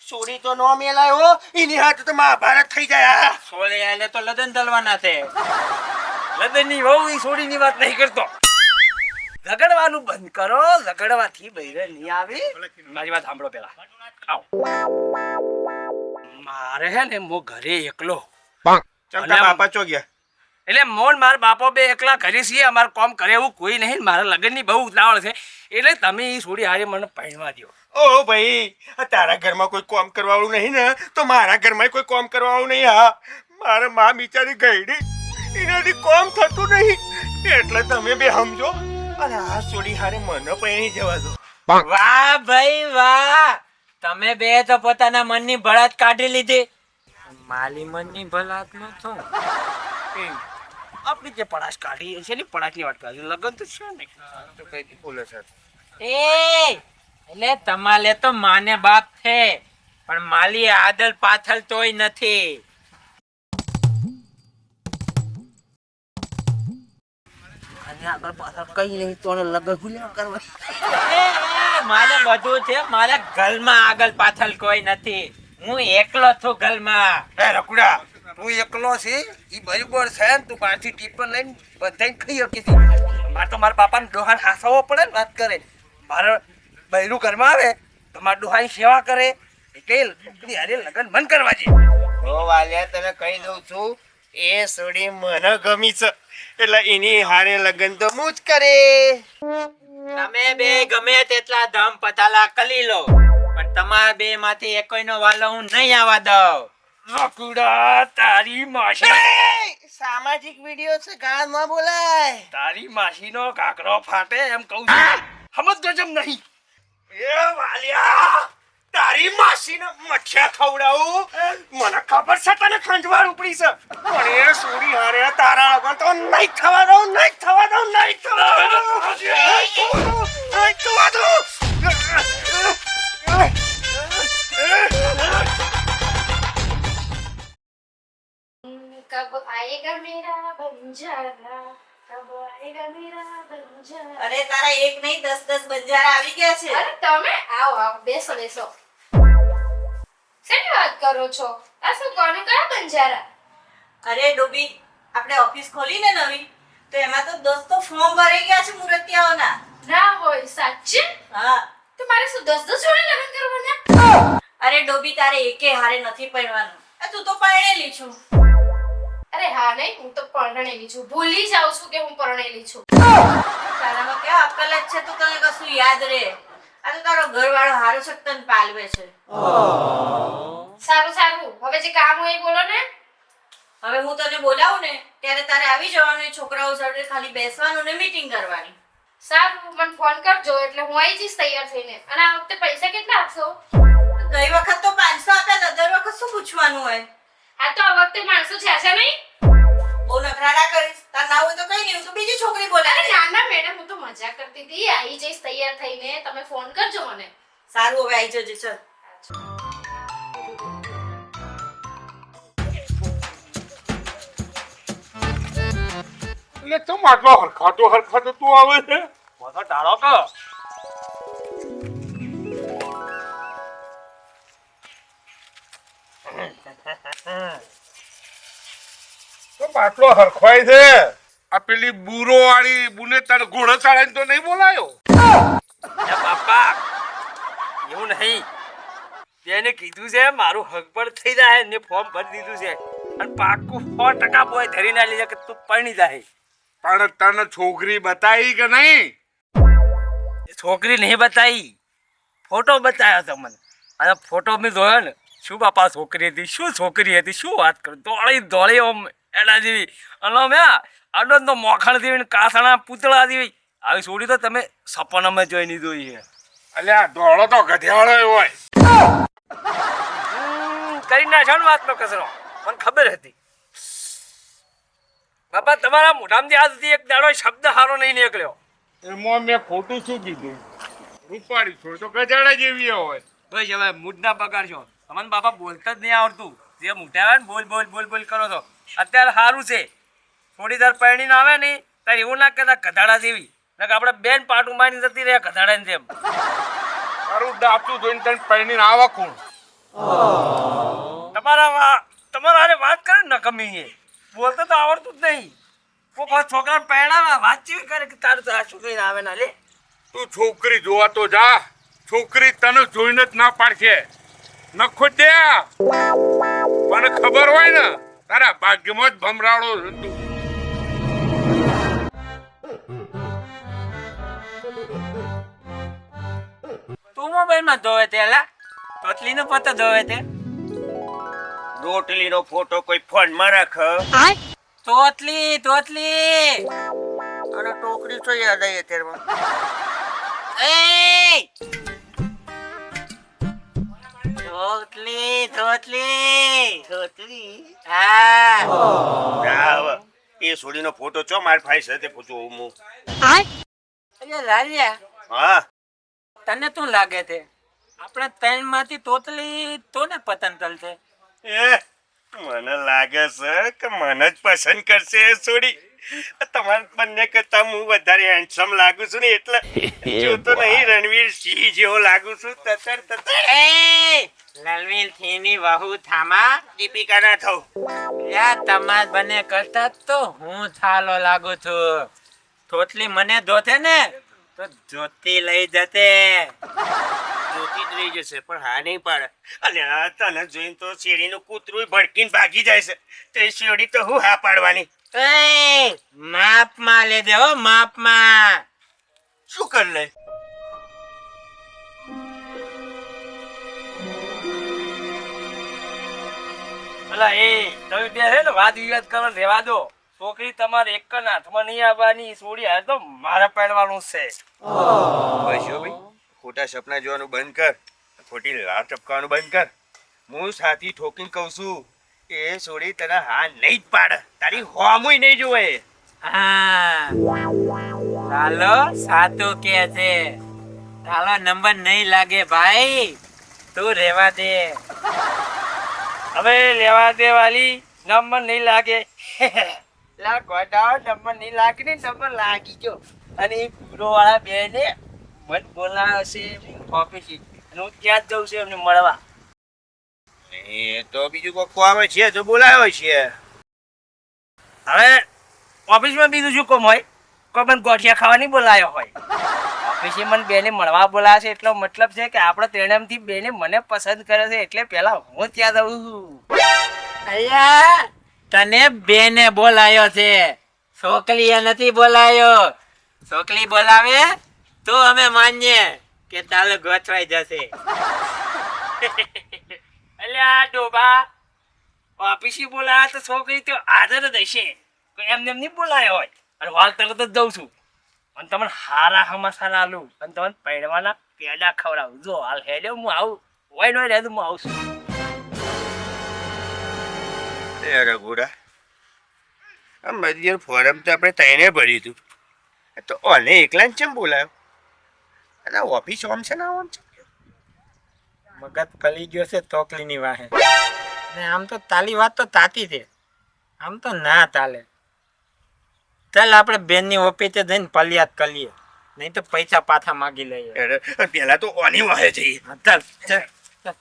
Sorry તો નો મેલાયો એની હાથ તો મહાભારત થઈ જાય. સોરી આલે તો લદન દલવાના છે. લદનની વહુ ઈ સોરીની વાત નહીં કરતો. ઝઘડવાનું બંધ કરો, ઝઘડવાથી બૈરે નહીં આવે. મારી વાત સાંભળો પેલા. આવો. મારે હે ને મો ઘરે એકલો. ચમકા બાપા ચો ગયા. એટલે મોન માર બાપો બે એકલા ઘરે છીએ. અમારે કામ કરે એવું કોઈ નહીં. મારા લગ્નની બહુ ઉતાવળ છે એટલે તમે ઈ સોડી હારે મને પહેણવા દો. ઓ ભાઈ, તારા ઘરમાં કોઈ કામ કરવાવાળું નહીં ને તો મારા ઘરમાં કોઈ કામ કરવાવાળું નહીં. હા, મારા માં બિચારી ગઈડી, એનાથી કામ થતું નહીં એટલે તમે બે સમજો અને આ સોડી હારે મને પહેણી જવા દો. વાહ ભાઈ વાહ, તમે બે તો પોતાના મનની ભળાત કાઢી લીધી. માલી મનની ભળાત નો તો આપણી જે પડાશ કાઢી છે ને પડાશની વાત કાઢી લગન તો છે ને તો કઈ બોલે છે. એ એટલે તમારે તો માને બાપ છે પણ માલી આદલ પાથલ તોય નથી. અને આગળ પાછળ કઈ નહીં તો લગન ભૂલ્યા કરવા. મારે બધું છે. મારા ગલમાં આગળ પાછળ કોઈ નથી. હું એકલો છું ગલમાં. એ રકુડા, તું એકલો છે ઈ બરાબર છે ને. તું પાછી ટીપન લઈને બધાને ખાઈ હકી છે. મારે તો મારા બાપાને ડોહાને હાસવો પડે ને વાત કરે. મારે બૈરું ઘરમાં આવે તો મારા ડોહાની સેવા કરે એટલે છોકરી હારે લગન મન કરવા છે. ઓ વાલિયા, તને કહી દઉં છું એ સોડી મને ગમી છે એટલે એની હારે લગન તો હું જ કરે. તમે બે ગમે તેટલા ધમ પતાલા કરી લો પણ તમારા બે માંથી એકોઈનો વાલો હું નહીં આવવા દઉં. રકુડા, તારી માસી સામાજિક વિડિયો છે, ગાળ માં બોલાય. તારી માસીનો કાકરો ફાટે એમ કહું છું. સમજતો જેમ નહીં. એ વાલિયા, તારી માસીને મઠિયા ખવડાવું મને ખબર છે તને ખંજવાળ ઉપડી છે પણ એ સોરી હારે તારા આગળ તો નહીં થવા દઉં, નહીં થવા દઉં, નહીં થવા દઉં, નહીં થવા દઉં. कब आएगा मेरा बंजारा, कब आएगा मेरा बंजारा. અરે તારા એક નહીં 10 બંજારા આવી ગયા છે. અરે તમે આવો આવો બેસો બેસો. શેની વાત કરો છો? આ શું કોને કયા બંજારા? અરે ડોબી, આપણે ઓફિસ ખોલી ને નવી તો એમાં તો દોસ્તો ફોર્મ ભરાઈ ગયા છે મુરતિયાઓના. ના હોય સાચે? હા. તો મારે શું 10 જોડે લગ્ન કરવાના? અરે ડોબી, તારે એકે હારે નથી પરણવાનું. તું તો પરણેલી છું. અરે હા નહીં, હું તો પરણેલી છું. ભૂલી જાઉં છું કે હું પરણેલી છું. તારામાં કેવા અક્કલ જ છે તો તને કશું યાદ રહે. આ તો તારો ઘરવાળો હારો છે તને પાલવે છે. સારું સારું, હવે જે કામ હોય એ બોલો ને. હવે હું તને બોલાવું ને ત્યારે તારે આવી જવાનું. એ છોકરાઓ સાથે ખાલી બેસવાનું ને મીટિંગ કરવાની. સારું, મને ફોન કરજો એટલે હું આવી જઈશ તૈયાર થઈને. અને આ વખતે પૈસા કેટલા આપશો? ગઈ વખત તો 500 આપ્યા હતા. દર વખત શું પૂછવાનું હોય? આ તો આ વખતે માણસો છે નહીં. બહુ નખરા ના કરીશ. તાર ના હોય તો કઈ નહીં, હું તો બીજી છોકરી અરે બોલાવી. ના ના મેડમ, હું તો મજાક કરતી હતી. આવી જઈશ તૈયાર થઈને, તમે ફોન કરજો મને. સારું, હવે આવી જજે. ચલ. એટલે તું માટલો હરખાતો તું આવે છે. મોટો ડાળો કો તો માટલો હરખવાય છે. આ પેલી બુરો વાળી બુને તાર ઘોડો ચાળીને તો નહીં બોલાયો. બાપા એવું નહીં. તેને કીધું છે મારું હક પર થઈ જાય ને ફોર્મ ભરી દીધું છે અને પાકું 100% બોય ધરી ના લીધે કે તું પરણી જાય. પણ તને છોકરી બતાવી કે નહીં? છોકરી નહીં બતાવી, ફોટો બતાવ્યો તો મને. અને ફોટો મેં જોયો ને, શું બાપા છોકરી હતી, શું છોકરી હતી, શું વાત કરું. ધોળી ઓમ એના જેવી અને મેં આડો તો મોખણ જેવી કાસણા પૂતળા જેવી આવી છોડી તો તમે સપનામાં જોઈ નહીં જોઈ છે. અલ્યા ધોળો તો ગધેડો હોય. કરી નાખ્યો ને વાતનો કચરો, મને ખબર હતી. બાપા તમારા મોઢામાંથી આજ સુધી એક દાડો શબ્દ હારો નહીં નીકળ્યો. એમાં મેં ખોટું શું કીધું? રૂપાળી છો તો ગધેડા જેવી હોય. બસ હવે મૂડ ના બગાડશો. તમને બાપા બોલતા જ નહીં આવડતું. જે મોઢા આવે ને બોલ બોલ બોલ બોલ કરો છો. અત્યારે સારું છે, થોડી દર પરણીને આવે ને ત્યારે એવું ના કહેતા ગધાડા જેવી. આપણે બેન પાટું મારીને જતી રહે ગધાડાની જેમ. તારું દાંતું જોઈને તને પરણીને આવા કોણ? તમારા હારે વાત કરે ને કમી એ બોલતો તો આવડતું જ નહીં. કોઈ છોકરા પહેણાવા વાત કેવી કરે કે તારું તો આ છોકરીને આવે ના લે. તું છોકરી જોવા તો જા. છોકરી તને જોઈને જ ના પાડશે. નખો દે. મને ખબર હોય ને તારા ભાગ્યમાં જ ભમરાળો છે તું. તું મોબાઈલમાં જોવે તે લા તોતલીનો પતો જોવે તે રોટલીનો ફોટો કોઈ ફોનમાં રાખ તોતલી અને ટોકરી તો યાદ આવી અત્યારમાં. એ તોતલી હા જાવ. એ છોડીનો ફોટો ચો માર ફાઈ છે તે પૂછું હું. અરે લાલિયા હા તને શું લાગે છે આપણે ત્રણ માંથી તોતલી તો ને પતંગ તલશે એ મને લાગે છે કે મને જ પસંદ કરશે એ છોડી. તમારા બંને કરતા હું વધારે હેન્ડસમ લાગુ છું ને એટલે જો તો નહીં રણવીર સિંહ જેવો લાગુ છું. તતર એ લલવીલ થીની વહુ થામા દીપિકા ના થઉં. યા તમાર બને કરતા તો હું થાલો લાગુ છું. તોતલી મને દોથે ને તો જોતી લઈ જતે. જોતી જ રહી જશે પણ હા નહીં પાડે. અલ્યા તને જોઈને તો શેરીનું કૂતરું ભડકીને ભાગી જાય છે તો એ શેરડી તો હું હા પાડવાની. એ માપમાં લેજે હો માપમાં. શું કર લે? અલા એ તમે બે છે ને વાદ વિવાદ કરો રહેવા દો. છોકરી તમારે એક જ હાથમાં નહીં આવવાની છોડી હાલ તો મારે પહેરવાનું છે. બસ જો ભાઈ ખોટા સપના જોવાનું બંધ કર. ખોટી લાળ ટપકાવાનું બંધ કર. હું સાથી ઠોકીને કહું છું એ છોડી તને હા નહીં જ પાડે. તારી હોમુય નહીં જોવે. હા ચાલો સાતું કે છે. ચાલો નંબર નહીં લાગે ભાઈ તું રહેવા દે. હવે લેવા દે વાલી નંબર નહીં લાગે. લા ગોડાઓ નંબર નહીં લાગે ને નંબર લાગી ગયો. અને એ પૂરો વાળા બે ને મત બોલાવશે ઓફિસ અને હું ત્યાં જ જઉં છું એમને મળવા. એ તો બીજું કોઈ આવે છે તો બોલાવે છે. હવે ઓફિસમાં બીજું શું કામ હોય? કોઈ મને ગોઠિયા ખાવા નહીં બોલાયો હોય. ઓફિસે મને બેને મળવા બોલાશે એટલો મતલબ છે કે આપણે ત્રણેયમાંથી બેને મને પસંદ કરે છે એટલે પહેલા હું ત્યાં જઉં છું. અయ్యા તને બેને બોલાયો છે છોકરીએ નથી બોલાયો. છોકરી બોલાવે તો અમે માનીએ કે ચાલો ગોઠવાઈ જશે. અલ્યા ડોબા ઓફિસે બોલાયા તો છોકરી તો હાજર જ હશે. એમને એમ નહીં બોલાયો હોય. અને હાલ તરત જ જઉં છું અને તમને હારા હમાસારા આલું અને તમને પહેરવાના પેડા ખવડાવું. જો હાલ હેડ્યો હું આવું હોય નો રહેતું હું આવું છું. એ રઘુડા આ મધ્ય ફોરમ તો આપણે તઈને ભર્યું હતું તો ઓને એકલા જ કેમ બોલાયો? અને ઓફિસ ઓમ છે ને ઓમ છે. મગજ ફલી ગયો છે તોકલીની વાહે. ને આમ તો તાલી વાત તો તાતી છે આમ તો ના ચાલે. ચાલ આપણે બેનની ઓફિસે જઈને ફલિયાદ કરીએ નહીં તો પૈસા પાછા માગી લઈએ. પેલા તો ઓની વાહે જઈએ. ચાલ ચાલ ચાલ